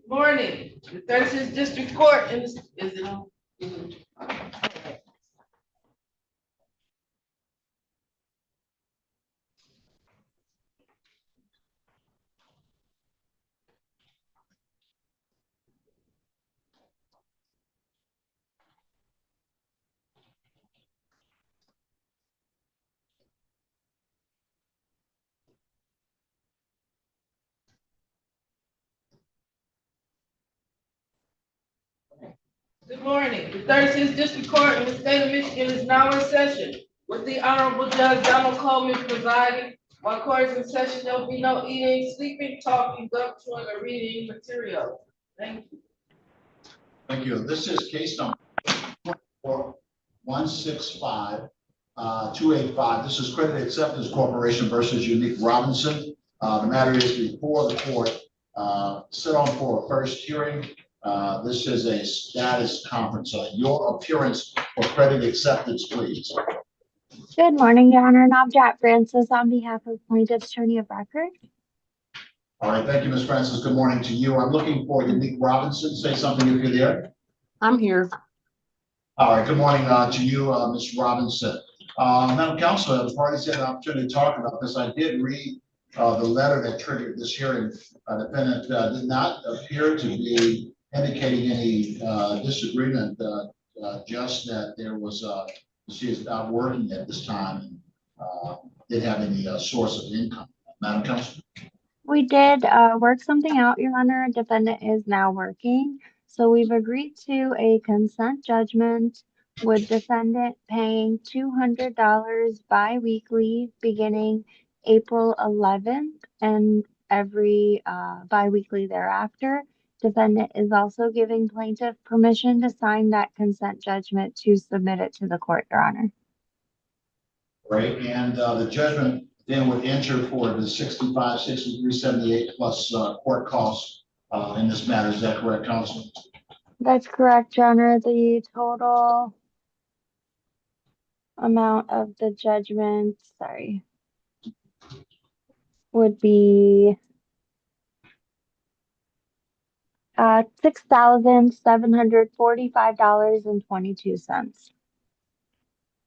Morning. The 36th District Court is it on? Good morning. The 36th District Court in the state of Michigan is now in session with the Honorable Judge Donald Coleman presiding. While court is in session, there will be no eating, sleeping, talking, gum chewing, or reading material. Thank you. Thank you. This is case number 165-285. This is Credit Acceptance Corporation versus Unique Robinson. The matter is before the court, set on for a first hearing. This is a status conference. Your appearance for credit acceptance, please. Good morning, Your Honor. Navjot Francis on behalf of Plaintiff's Attorney of Record. All right, thank you, Ms. Francis. Good morning to you. I'm looking for Unique Robinson. Say something if you're there. I'm here. All right, good morning to you, Ms. Robinson. Madam Counsel, the parties had an opportunity to talk about this. I did read the letter that triggered this hearing. The defendant did not appear to be indicating any disagreement, just that there was, she is not working at this time and didn't have any source of income. Madam Counsel? We did work something out, Your Honor. Defendant is now working. So we've agreed to a consent judgment with defendant paying $200 bi-weekly beginning April 11th and every bi-weekly thereafter. Defendant is also giving plaintiff permission to sign that consent judgment to submit it to the court, Your Honor. Right, and the judgment then would enter for the $65,6378 plus court costs in this matter. Is that correct, Counsel? That's correct, Your Honor. The total amount of the judgment, would be $6,745.22.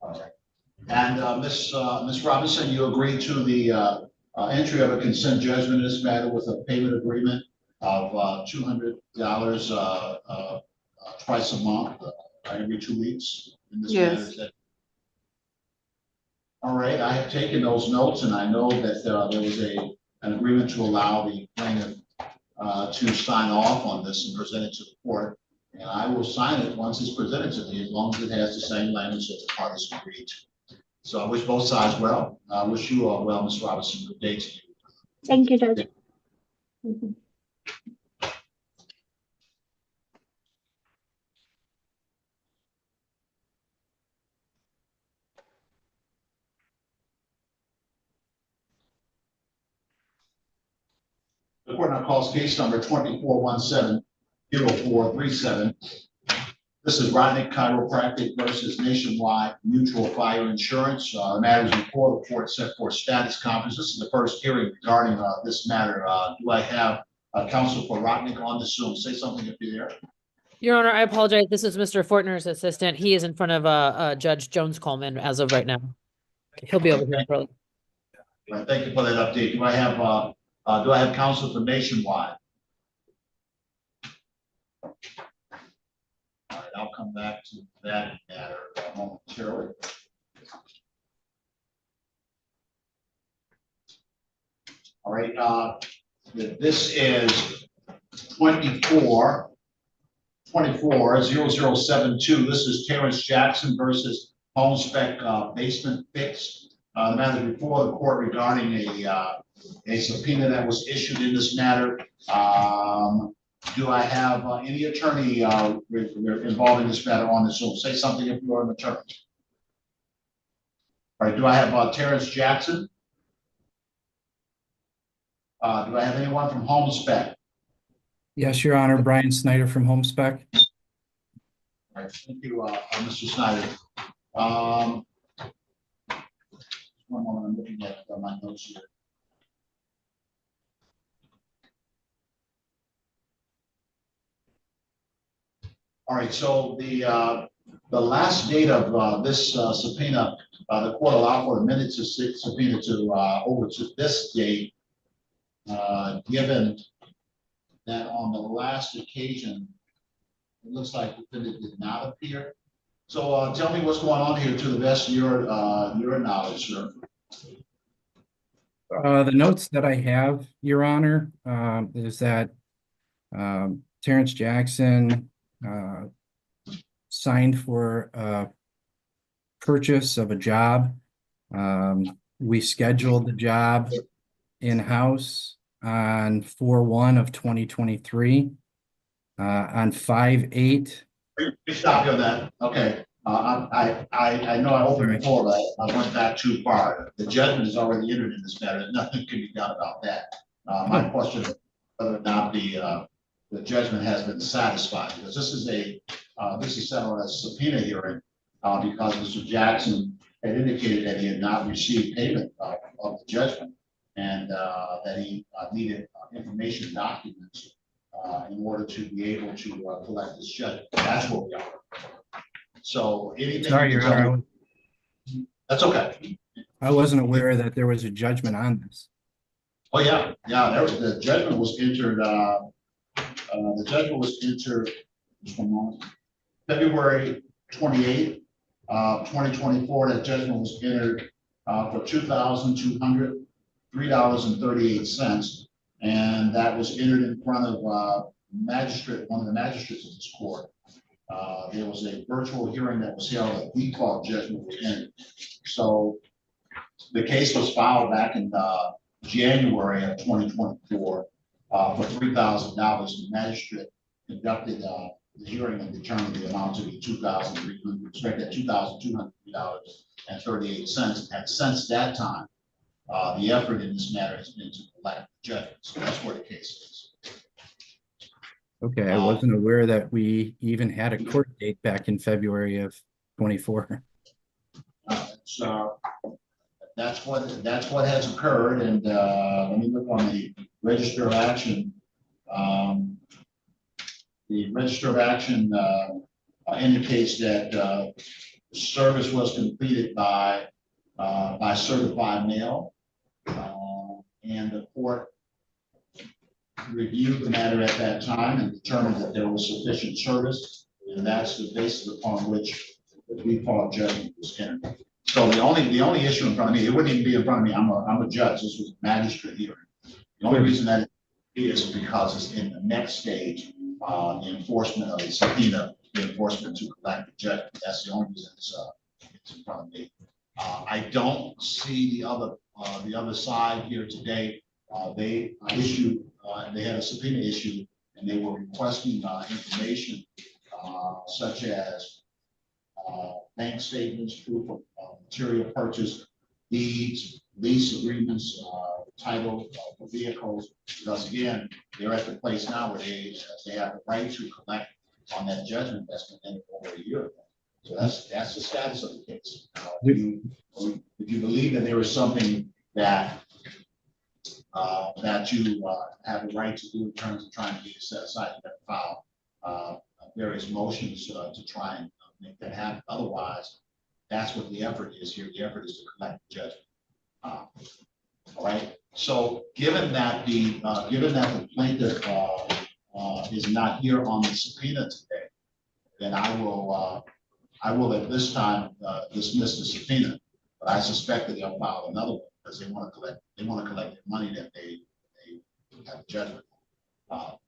All right. And Ms. Robinson, you agree to the entry of a consent judgment in this matter with a payment agreement of $200 twice a month, every 2 weeks in this matter? Yes. All right, I have taken those notes, and I know that there was an agreement to allow the plaintiff to sign off on this and present it to the court. And I will sign it once it's presented to me, as long as it has the same language that the parties agreed to. So I wish both sides well. I wish you all well, Ms. Robinson. Good day to you. Thank you, Judge. The court now calls case number 2417-0437. This is Rodnick Chiropractic versus Nationwide Mutual Fire Insurance. The matter is before the court set for status conference. This is the first hearing regarding this matter. Do I have counsel for Rodnick on the Zoom? Say something if you're there. Your Honor, I apologize. This is Mr. Fortner's assistant. He is in front of Judge Jones Coleman as of right now. He'll be over here shortly. Right, thank you for that update. Do I have counsel for Nationwide? All right, I'll come back to that matter momentarily. All right, this is 24-0072. This is Terrence Jackson versus Homespec Basement Fix. The matter before the court regarding a subpoena that was issued in this matter. Do I have any attorney involved in this matter on the Zoom? Say something if you are an attorney. All right, do I have Terrence Jackson? Do I have anyone from Homespec? Yes, Your Honor. Brian Snyder from Homespec. All right, thank you, Mr. Snyder. One moment, I'm looking at my notes here. All right, so the last date of this subpoena, the court allowed for a minute to subpoena to over to this date. Given that on the last occasion, it looks like the defendant did not appear. So tell me what's going on here to the best of your knowledge, sir. The notes that I have, Your Honor, is that Terrence Jackson signed for purchase of a job. We scheduled the job in-house on 4/1 of 2023. On 5/8. Let me stop you on that. Okay. I know I opened before, but I went back too far. The judgment is already entered in this matter. Nothing can be done about that. My question is whether or not the judgment has been satisfied, because this is settled as a subpoena hearing, because Mr. Jackson had indicated that he had not received payment of the judgment, and that he needed information documents in order to be able to collect this judgment. That's what we are. So anything. Sorry, Your Honor, That's okay. I wasn't aware that there was a judgment on this. Oh, yeah, the judgment was entered, just one moment, February 28th, 2024. That judgment was entered for $2,203.38. And that was entered in front of one of the magistrates of this court. There was a virtual hearing that was held. A default judgment was entered. So the case was filed back in January of 2024 for $3,000. The magistrate conducted the hearing and determined the amount to be $2,203.38. And since that time, the effort in this matter has been to collect the judgment. So that's where the case is. Okay, I wasn't aware that we even had a court date back in February of 24. So that's what has occurred. And let me look on the register of action. The register of action indicates that the service was completed by certified mail. And the court reviewed the matter at that time and determined that there was sufficient service, and that's the basis upon which the default judgment was entered. So the only issue in front of me, it wouldn't even be in front of me. I'm a judge. This was a magistrate hearing. The only reason that it is because it's in the next stage, the enforcement of a subpoena, the enforcement to collect the judgment. That's the only reason it's in front of me. I don't see the other side here today. They had a subpoena issue, and they were requesting information such as bank statements, proof of material purchase, deeds, lease agreements, title for vehicles. Because again, they're at the place now where they have the right to collect on that judgment that's been entered over a year ago. So that's the status of the case. If you believe that there is something that you have a right to do in terms of trying to get it set aside, you have to file various motions to try and make that happen. Otherwise, that's what the effort is here. The effort is to collect the judgment. All right. So given that the plaintiff is not here on the subpoena today, then I will at this time dismiss the subpoena. But I suspect that they'll file another one because they want to collect the money that they have a judgment.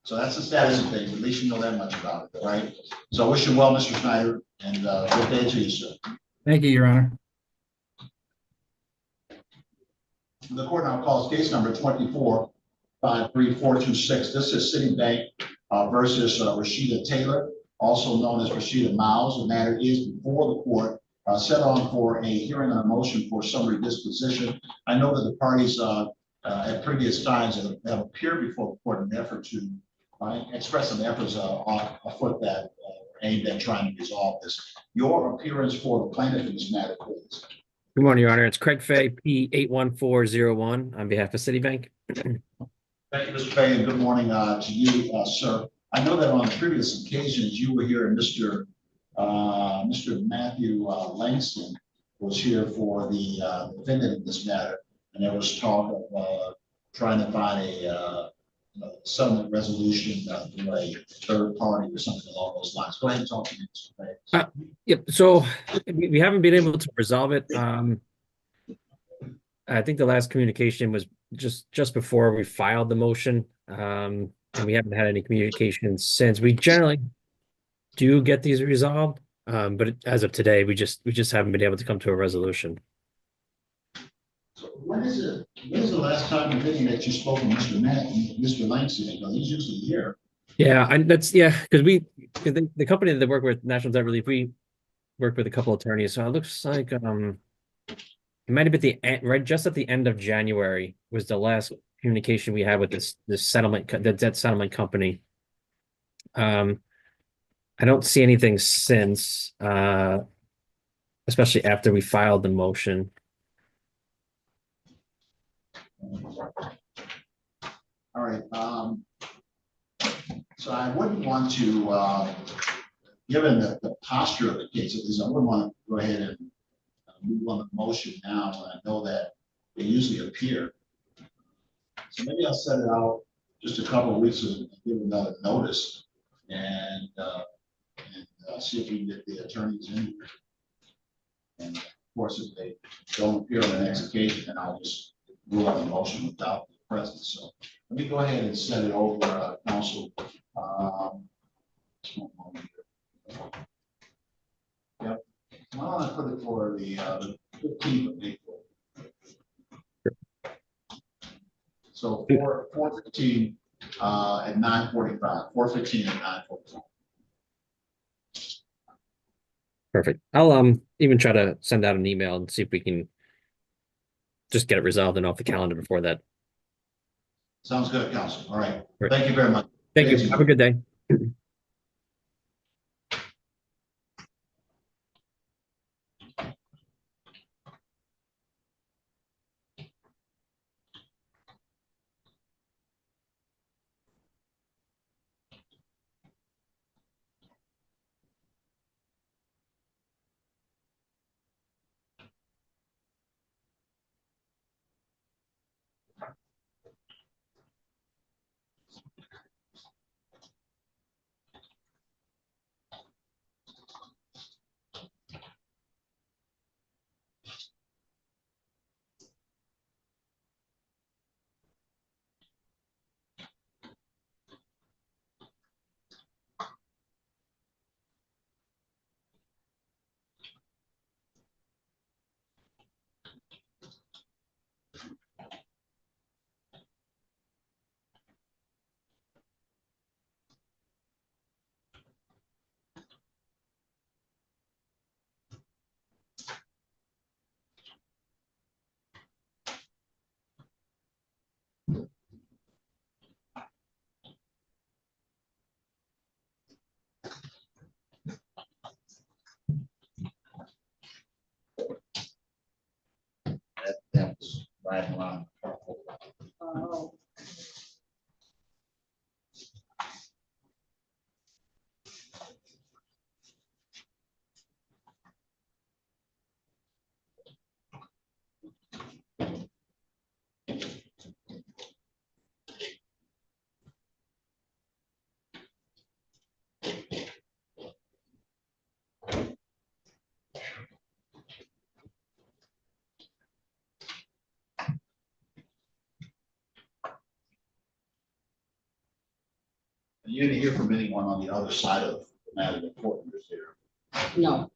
So that's the status of things. At least you know that much about it, right? So I wish you well, Mr. Snyder, and good day to you, sir. Thank you, Your Honor. The court now calls case number 24-53426. This is Citibank versus Rashida Taylor, also known as Rashida Miles. The matter is before the court, set on for a hearing on a motion for summary disposition. I know that the parties at previous times have appeared before the court in an effort to express some efforts afoot that aimed at trying to resolve this. Your appearance for the plaintiff in this matter, please. Good morning, Your Honor. It's Craig Fay, P81401 on behalf of Citibank. Thank you, Mr. Fay, and good morning to you, sir. I know that on previous occasions, you were here and Mr. Matthew Langston was here for the defendant in this matter. And there was talk of trying to find a settlement resolution through a third party or something along those lines. Go ahead and talk to me, Mr. Banks. Yep, so we haven't been able to resolve it. I think the last communication was just before we filed the motion. And we haven't had any communication since. We generally do get these resolved. But as of today, we just haven't been able to come to a resolution. So when is the last time, if any, that you spoke to Mr. Langston? Because he's usually here. Yeah, and because the company that they work with, National Debt Relief, we work with a couple attorneys. So it looks like it might have been the end, right just at the end of January was the last communication we had with this settlement, the debt settlement company. I don't see anything since, especially after we filed the motion. All right. So I wouldn't want to, given the posture of the case, at least I wouldn't want to go ahead and move on the motion now. And I know that they usually appear. So maybe I'll set it out just a couple of weeks and give another notice and see if we can get the attorneys in. And of course, if they don't appear on the next occasion, then I'll just rule on the motion without the presence. So let me go ahead and send it over, council. Just one moment here. Yep. Well, I put it for the 15th of April. So 4:15 at 9:45. 4:15 at 9:45. Perfect. I'll even try to send out an email and see if we can just get it resolved and off the calendar before that. Sounds good, council. All right. Great. Thank you very much. Thank you. Have a good day. That was right around. Oh. You didn't hear from anyone on the other side of the matter that Portland is here. No.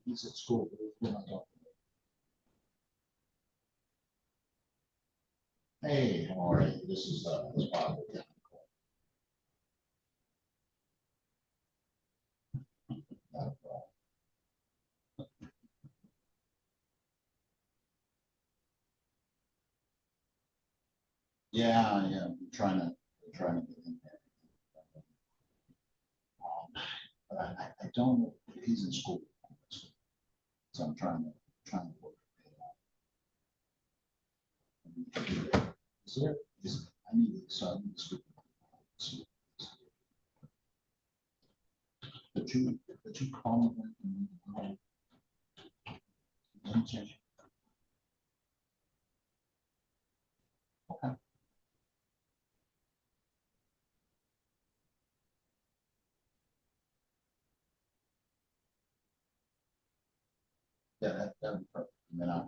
He's at school. We're not talking. Hey, how are you? This is Bob. Not a problem. Yeah, we're trying to get in there. But I don't know if he's in school. So I'm trying to work. Is there, I need, so I need to speak. But you call me. Let me check. Okay. Yeah, that'd be perfect. And then I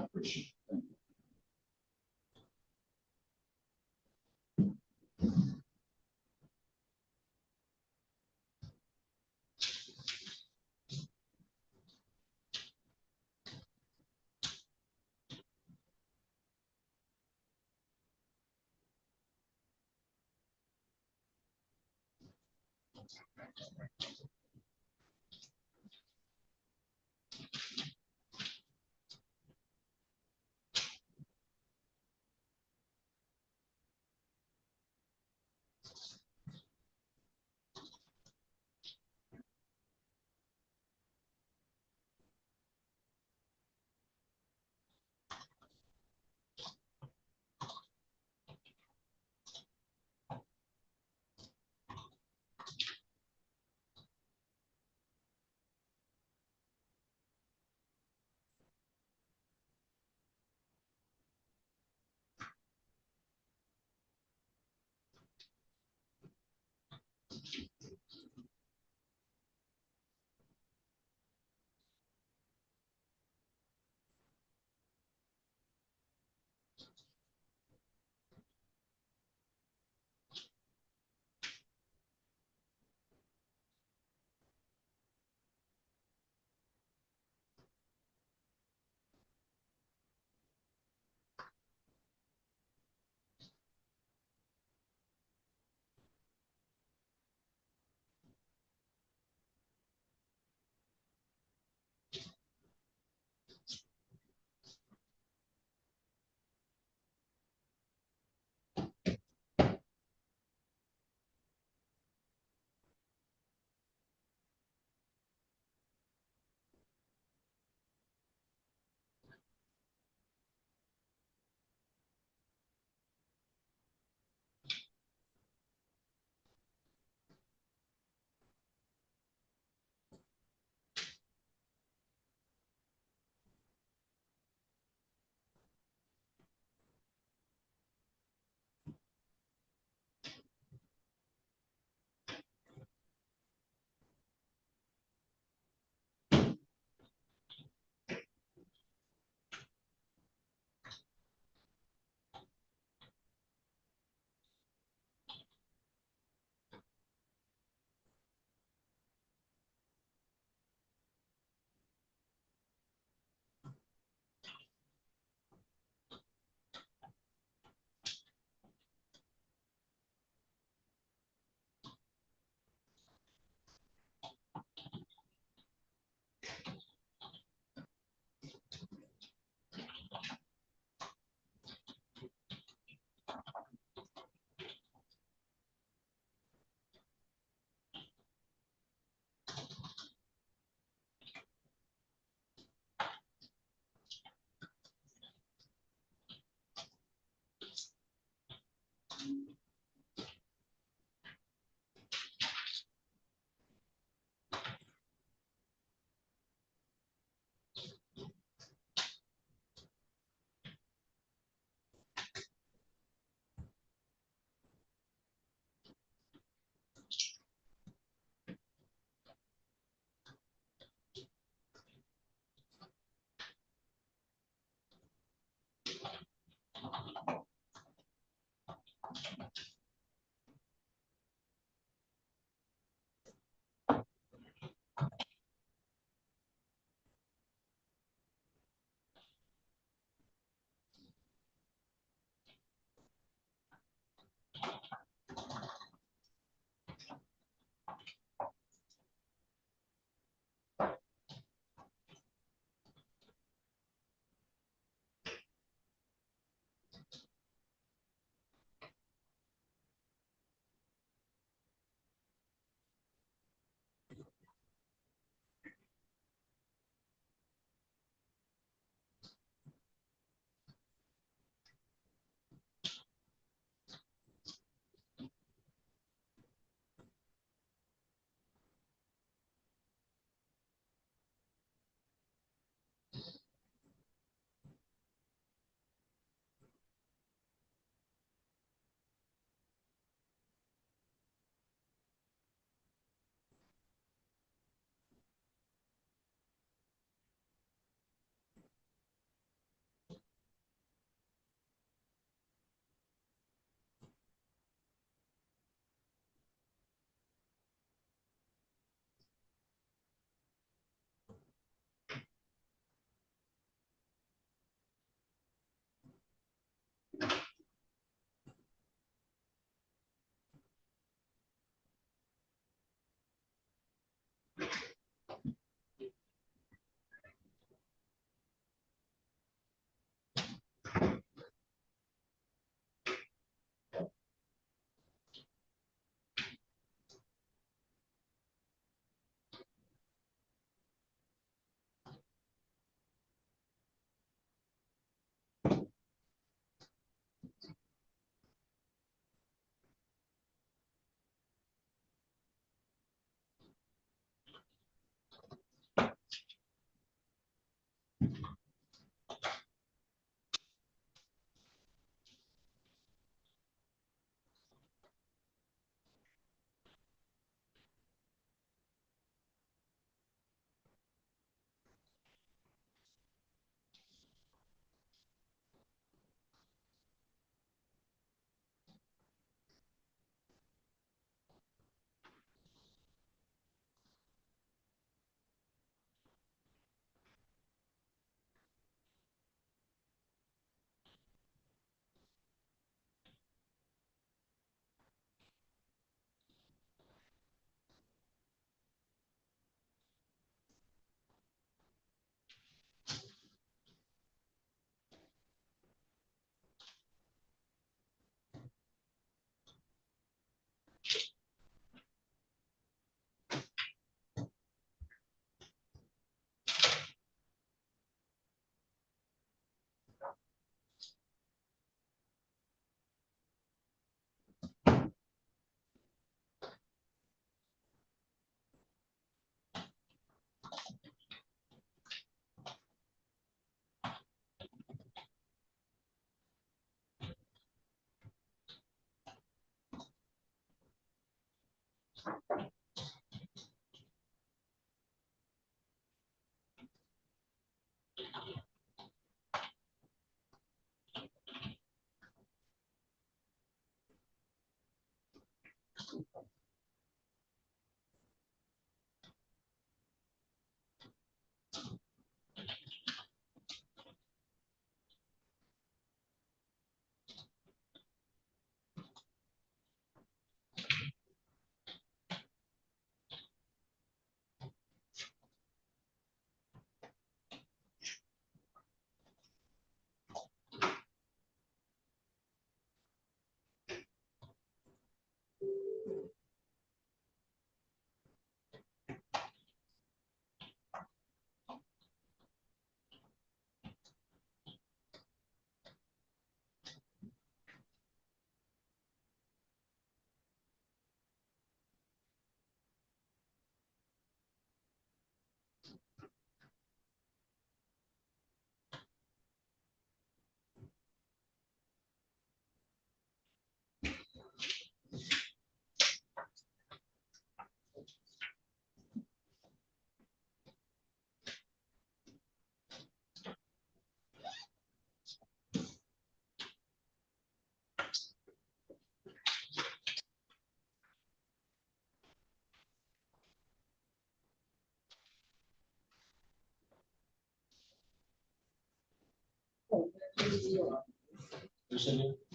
appreciate it. Thank you.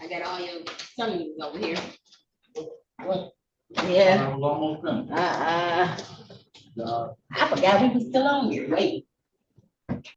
I got all your sons over here. What? Yeah. I was almost finished. I forgot we was still on here. Wait.